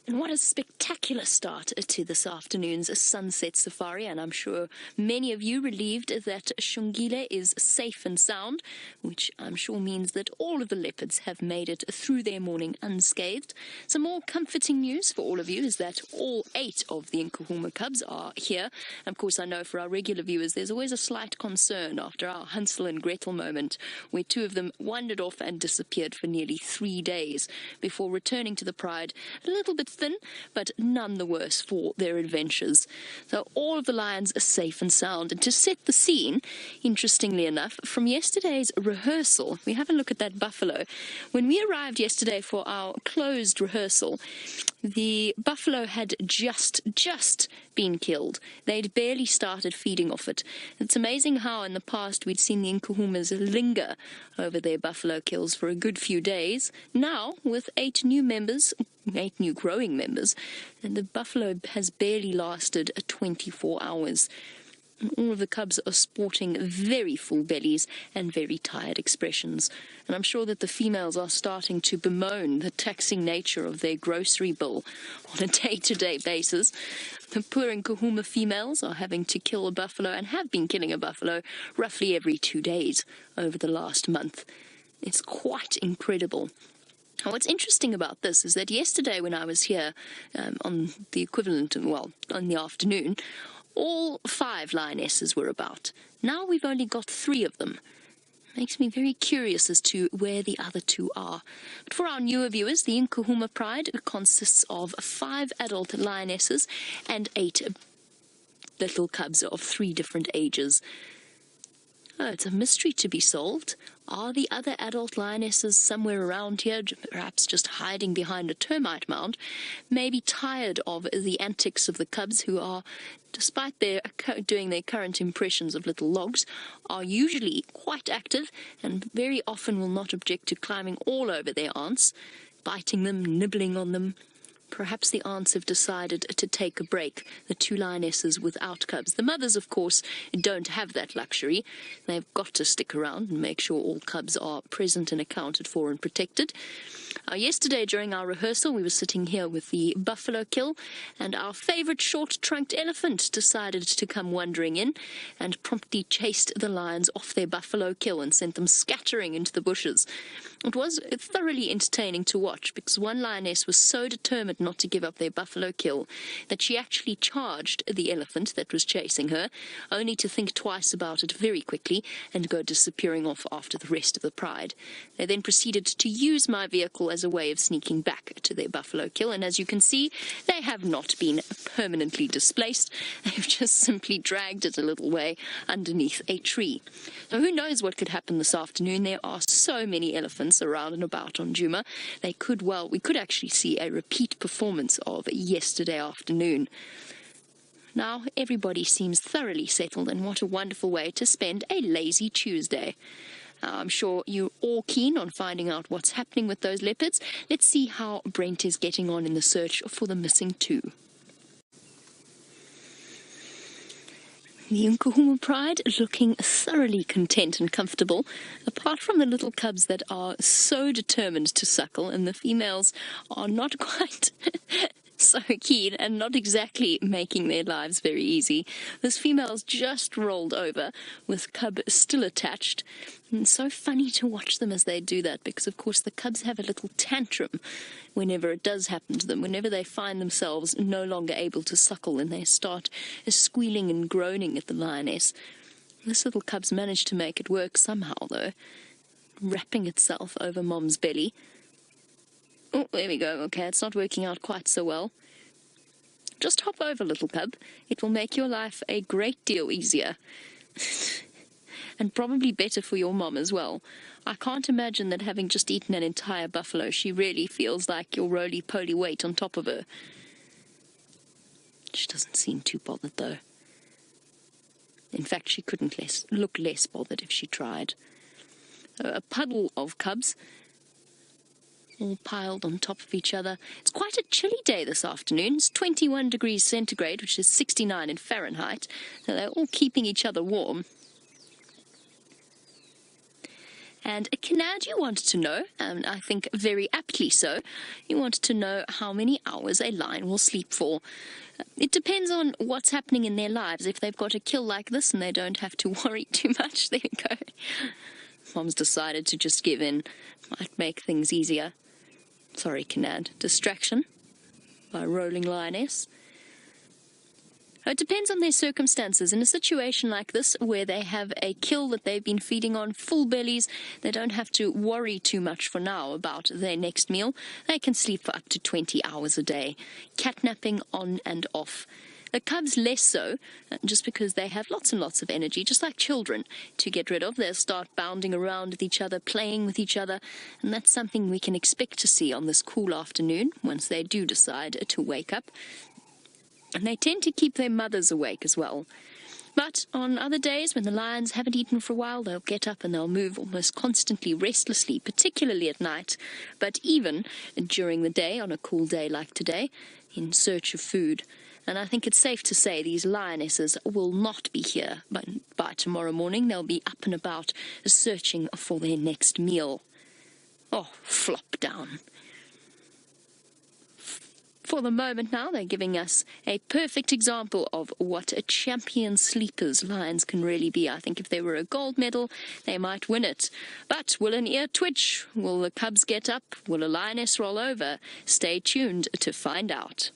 And what a spectacular start to this afternoon's sunset safari, and I'm sure many of you relieved that Shungile is safe and sound, which I'm sure means that all of the leopards have made it through their morning unscathed. Some more comforting news for all of you is that all 8 of the Nkuhuma cubs are here. Of course, I know for our regular viewers there's always a slight concern after our Hansel and Gretel moment, where 2 of them wandered off and disappeared for nearly 3 days before returning to the Pride a little bit thin, but none the worse for their adventures. So all of the lions are safe and sound. And to set the scene, interestingly enough, from yesterday's rehearsal, we have a look at that buffalo. When we arrived yesterday for our closed rehearsal, the buffalo had just been killed. They'd barely started feeding off it. It's amazing how in the past we'd seen the Nkuhumas linger over their buffalo kills for a good few days. Now, with 8 new growing members, and the buffalo has barely lasted 24 hours. And all of the cubs are sporting very full bellies and very tired expressions. And I'm sure that the females are starting to bemoan the taxing nature of their grocery bill on a day-to-day basis. The poor Nkuhuma females are having to kill a buffalo and have been killing a buffalo roughly every 2 days over the last month. It's quite incredible. Now, what's interesting about this is that yesterday when I was here on the equivalent, well, in the afternoon, all 5 lionesses were about. Now we've only got 3 of them. Makes me very curious as to where the other 2 are. But for our newer viewers, the Nkuhuma Pride consists of 5 adult lionesses and 8 little cubs of 3 different ages. Oh, it's a mystery to be solved. Are the other adult lionesses somewhere around here, perhaps just hiding behind a termite mound, maybe tired of the antics of the cubs who are, despite their doing their current impressions of little logs, are usually quite active and very often will not object to climbing all over their aunts, biting them, nibbling on them. Perhaps the aunts have decided to take a break, the 2 lionesses without cubs. The mothers, of course, don't have that luxury. They've got to stick around and make sure all cubs are present and accounted for and protected. Yesterday, during our rehearsal, we were sitting here with the buffalo kill, and our favorite short-trunked elephant decided to come wandering in and promptly chased the lions off their buffalo kill and sent them scattering into the bushes. It was thoroughly entertaining to watch because one lioness was so determined not to give up their buffalo kill that she actually charged the elephant that was chasing her, only to think twice about it very quickly and go disappearing off after the rest of the pride. They then proceeded to use my vehicle as a way of sneaking back to their buffalo kill, and as you can see, they have not been permanently displaced. They've just simply dragged it a little way underneath a tree. Now, who knows what could happen this afternoon? There are so many elephants around and about on Djuma. We could actually see a repeat performance of yesterday afternoon. Now everybody seems thoroughly settled, and what a wonderful way to spend a lazy Tuesday. I'm sure you're all keen on finding out what's happening with those leopards. Let's see how Brent is getting on in the search for the missing 2. The Nkuhuma Pride looking thoroughly content and comfortable, apart from the little cubs that are so determined to suckle, and the females are not quite so keen and not exactly making their lives very easy. This female's just rolled over with cub still attached. And it's so funny to watch them as they do that because, of course, the cubs have a little tantrum whenever it does happen to them, whenever they find themselves no longer able to suckle and they start squealing and groaning at the lioness. This little cub's managed to make it work somehow, though, wrapping itself over Mom's belly. Oh, there we go. Okay, it's not working out quite so well. Just hop over, little cub. It will make your life a great deal easier. And probably better for your mom as well. I can't imagine that having just eaten an entire buffalo, she really feels like your roly-poly weight on top of her. She doesn't seem too bothered, though. In fact, she couldn't look less bothered if she tried. A puddle of cubs, all piled on top of each other. It's quite a chilly day this afternoon. It's 21 degrees centigrade, which is 69 in Fahrenheit. So they're all keeping each other warm. And Kanad, you wanted to know, and I think very aptly so, you wanted to know how many hours a lion will sleep for. It depends on what's happening in their lives. If they've got a kill like this and they don't have to worry too much, there you go. Mom's decided to just give in. Might make things easier. Sorry, Kanad. Distraction by Rolling Lioness. It depends on their circumstances. In a situation like this, where they have a kill that they've been feeding on full bellies, they don't have to worry too much for now about their next meal. They can sleep for up to 20 hours a day, catnapping on and off. The cubs less so, just because they have lots and lots of energy, just like children, to get rid of. They'll start bounding around with each other, playing with each other, and that's something we can expect to see on this cool afternoon once they do decide to wake up. And they tend to keep their mothers awake as well. But on other days, when the lions haven't eaten for a while, they'll get up and they'll move almost constantly, restlessly, particularly at night, but even during the day, on a cool day like today, in search of food. And I think it's safe to say these lionesses will not be here by tomorrow morning. They'll be up and about, searching for their next meal. Oh, flop down. For the moment now, they're giving us a perfect example of what a champion sleepers lions can really be. I think if they were a gold medal, they might win it. But will an ear twitch? Will the cubs get up? Will a lioness roll over? Stay tuned to find out.